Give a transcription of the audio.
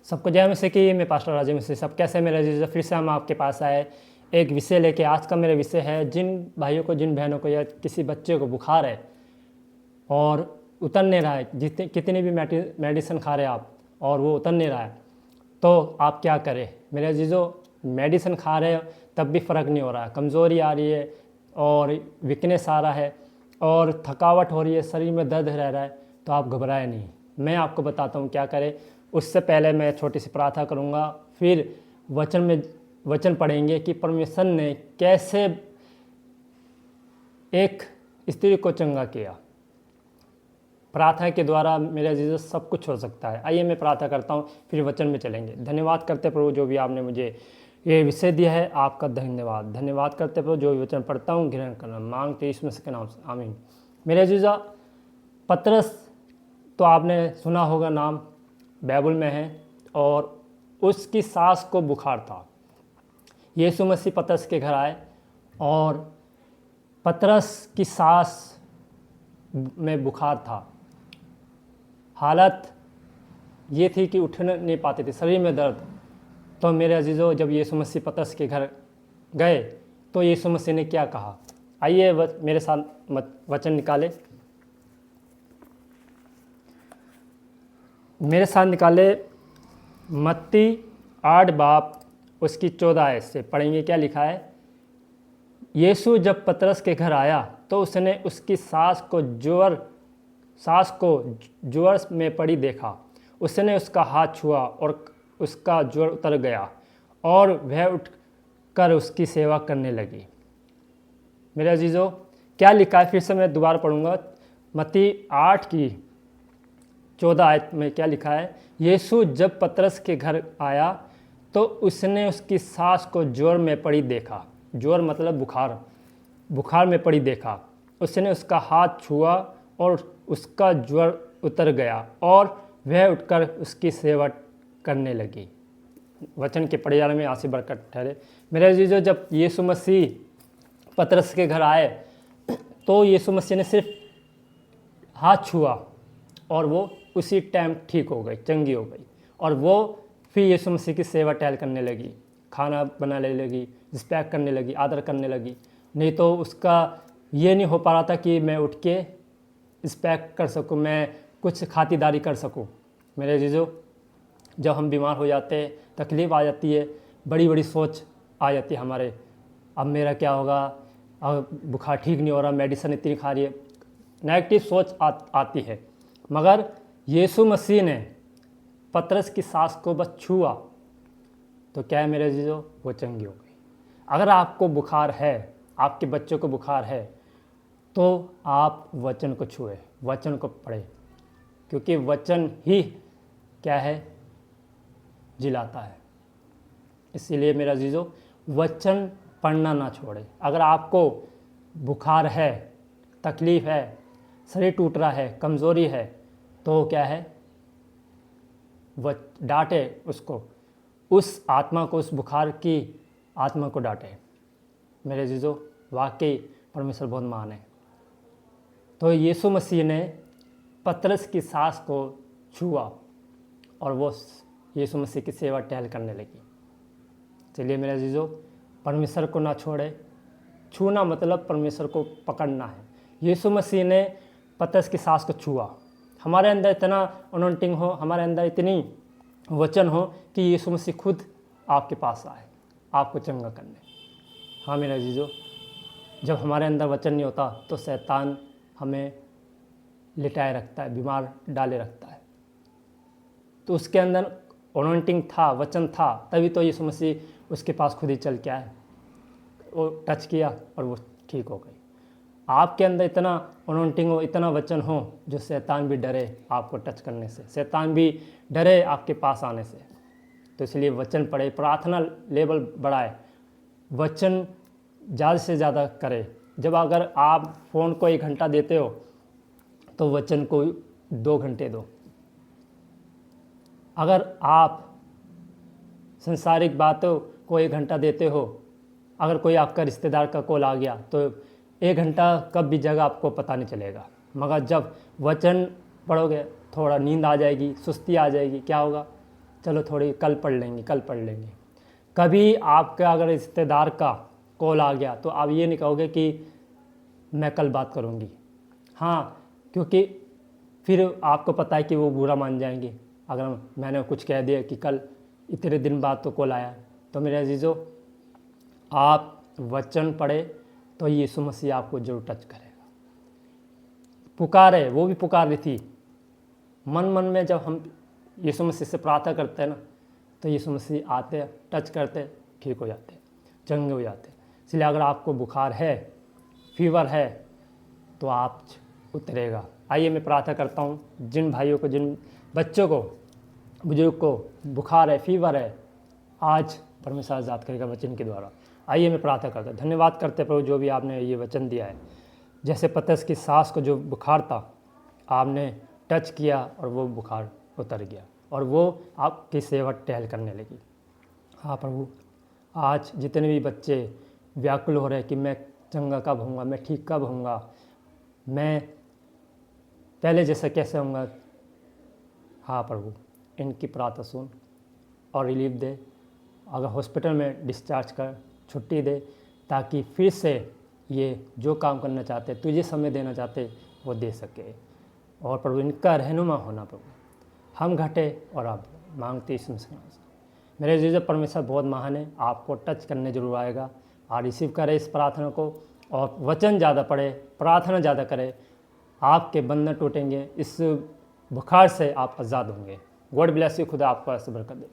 सबको जय मसीह की। मैं पास्टर राजेश मसीह। सब कैसे मेरे अजीज़, फिर से हम आपके पास आए एक विषय लेके। आज का मेरा विषय है, जिन भाइयों को, जिन बहनों को या किसी बच्चे को बुखार है और उतर नहीं रहा है, जितने कितनी भी मेडिसिन खा रहे हैं आप और वो उतर नहीं रहा है, तो आप क्या करें मेरे अजीज़ों। मेडिसिन खा रहे हो तब भी फ़र्क नहीं हो रहा है, कमज़ोरी आ रही है और वीकनेस आ रहा है और थकावट हो रही है, शरीर में दर्द रह रहा है, तो आप घबराए नहीं। मैं आपको बताता हूँ क्या करें। उससे पहले मैं छोटी सी प्रार्थना करूँगा, फिर वचन पढ़ेंगे कि परमेश्वर ने कैसे एक स्त्री को चंगा किया। प्रार्थना के द्वारा मेरे अजीज़ सब कुछ हो सकता है। आइए मैं प्रार्थना करता हूँ, फिर वचन में चलेंगे। धन्यवाद करते प्रभु, जो भी आपने मुझे ये विषय दिया है, आपका धन्यवाद। धन्यवाद करते प्रभु, जो भी वचन पढ़ता हूँ ग्रहण करना मांगते यीशु मसीह के नाम से, आमीन। मेरे अजीज़ा, पतरस तो आपने सुना होगा, नाम बाइबल में है, और उसकी सास को बुखार था। यीशु मसीह पतरस के घर आए और पतरस की सास में बुखार था। हालत ये थी कि उठ नहीं पाते थे, शरीर में दर्द। तो मेरे अजीज़ों, जब यीशु मसीह पतरस के घर गए तो यीशु मसीह ने क्या कहा। आइए मेरे साथ वचन निकाले, मेरे साथ निकाले। मत्ती 8 बाब उसकी 14 आयत से पढ़ेंगे। क्या लिखा है। यीशु जब पतरस के घर आया तो उसने उसकी सास को ज्वर में पड़ी देखा। उसने उसका हाथ छुआ और उसका ज्वर उतर गया और वह उठकर उसकी सेवा करने लगी। मेरे अजीज़ों, क्या लिखा है, फिर से मैं दोबारा पढ़ूंगा। मत्ती 8 की 14 आयत में क्या लिखा है। यीशु जब पतरस के घर आया तो उसने उसकी सास को ज्वर में पड़ी देखा। ज्वर मतलब बुखार में पड़ी देखा। उसने उसका हाथ छुआ और उसका ज्वर उतर गया और वह उठकर उसकी सेवा करने लगी। वचन के पढ़े जाने में आशीष बरकत ठहरे। मेरे अजीज़ों, जब यीशु मसीह पतरस के घर आए तो यीशु मसीह ने सिर्फ हाथ छुआ और वो उसी टाइम ठीक हो गई, चंगी हो गई। और वो फिर यीशु मसीह की सेवा टहल करने लगी, खाना बनाने लगी, रिस्पेक्ट करने लगी, आदर करने लगी। नहीं तो उसका ये नहीं हो पा रहा था कि मैं उठ के रिस्पेक्ट कर सकूं, मैं कुछ खातिरदारी कर सकूं। मेरे जीजो, जब हम बीमार हो जाते हैं, तकलीफ़ आ जाती है, बड़ी बड़ी सोच आ जाती है हमारे, अब मेरा क्या होगा, अब बुखार ठीक नहीं हो रहा, मेडिसिन इतनी खा रही है, नेगेटिव सोच आती है। मगर यीशु मसीह ने पतरस की सास को बस छुआ तो क्या है मेरे जीजो, वो चंगी हो गई। अगर आपको बुखार है, आपके बच्चों को बुखार है, तो आप वचन को छुए, वचन को पढ़े, क्योंकि वचन ही क्या है, जिलाता है। इसीलिए मेरा जीजो, वचन पढ़ना ना छोड़े। अगर आपको बुखार है, तकलीफ़ है, शरीर टूट रहा है, कमज़ोरी है, तो क्या है, वह डांटे उसको, उस आत्मा को, उस बुखार की आत्मा को डांटे। मेरे जीजो, वाकई परमेश्वर बहुत महान है। तो यीशु मसीह ने पतरस की सास को छुआ और वो यीशु मसीह की सेवा टहल करने लगी। चलिए मेरे जीजो, परमेश्वर को ना छोड़े। छूना मतलब परमेश्वर को पकड़ना है। यीशु मसीह ने पतरस की सास को छुआ। हमारे अंदर इतना अनॉइंटिंग हो, हमारे अंदर इतनी वचन हो कि यीशु मसीह खुद आपके पास आए आपको चंगा करने। हाँ मेरे अजीजों, जब हमारे अंदर वचन नहीं होता तो शैतान हमें लिटाए रखता है, बीमार डाले रखता है। तो उसके अंदर अनॉइंटिंग था, वचन था, तभी तो यीशु मसीह उसके पास खुद ही चल के आए, वो टच किया और वो ठीक हो गई। आपके अंदर इतना अनॉइंटिंग हो, इतना वचन हो, जो शैतान भी डरे आपको टच करने से, शैतान भी डरे आपके पास आने से। तो इसलिए वचन पढ़े, प्रार्थना लेवल बढ़ाए, वचन ज़्यादा से ज़्यादा करे। जब अगर आप फ़ोन को 1 घंटा देते हो तो वचन को 2 घंटे दो। अगर आप संसारिक बातों को 1 घंटा देते हो, अगर कोई आपका रिश्तेदार का कॉल आ गया तो 1 घंटा कब बीत जाएगा आपको पता नहीं चलेगा। मगर जब वचन पढ़ोगे, थोड़ा नींद आ जाएगी, सुस्ती आ जाएगी, क्या होगा, चलो थोड़ी कल पढ़ लेंगे, कल पढ़ लेंगे। कभी आपका अगर रिश्तेदार का कॉल आ गया तो आप ये नहीं कहोगे कि मैं कल बात करूँगी। हाँ, क्योंकि फिर आपको पता है कि वो बुरा मान जाएंगे अगर मैंने कुछ कह दिया कि कल इतने दिन बाद तो कॉल आया। तो मेरे अजीज़ों, आप वचन पढ़े तो यीशु मसीह आपको जरूर टच करेगा। पुकारे, वो भी पुकार रही थी मन मन में। जब हम यीशु मसीह से प्रार्थना करते हैं ना, तो यीशु मसीह आते, टच करते, ठीक हो जाते, चंगे हो जाते। इसलिए अगर आपको बुखार है, फीवर है, तो आप उतरेगा। आइए मैं प्रार्थना करता हूँ, जिन भाइयों को, जिन बच्चों को, बुजुर्ग को बुखार है, फीवर है, आज परमेश्वर आज़ाद करेगा वचन के द्वारा। आइए मैं प्रार्थना करता हूँ। धन्यवाद करते प्रभु, जो भी आपने ये वचन दिया है। जैसे पतरस की सास को जो बुखार था, आपने टच किया और वो बुखार उतर गया और वो आपकी सेवा टहल करने लगी। हाँ प्रभु, आज जितने भी बच्चे व्याकुल हो रहे हैं कि मैं चंगा कब होऊंगा, मैं ठीक कब होऊंगा, मैं पहले जैसा कैसे होऊंगा, हाँ प्रभु, इनकी प्रार्थना सुन और रिलीफ दे। अगर हॉस्पिटल में डिस्चार्ज कर, छुट्टी दे, ताकि फिर से ये जो काम करना चाहते, तुझे समय देना चाहते, वो दे सके। और प्रभु इनका रहनुमा होना प्रभु, हम घटे और आप मांगते इस मेरे जीजो। परमेश्वर बहुत महान है, आपको टच करने जरूर आएगा। आप रिसीव करें इस प्रार्थना को और वचन ज़्यादा पढ़े, प्रार्थना ज़्यादा करें, आपके बंधन टूटेंगे, इस बुखार से आप आज़ाद होंगे। गॉड ब्लेस यू, खुदा आपको ऐसे बरकत दे।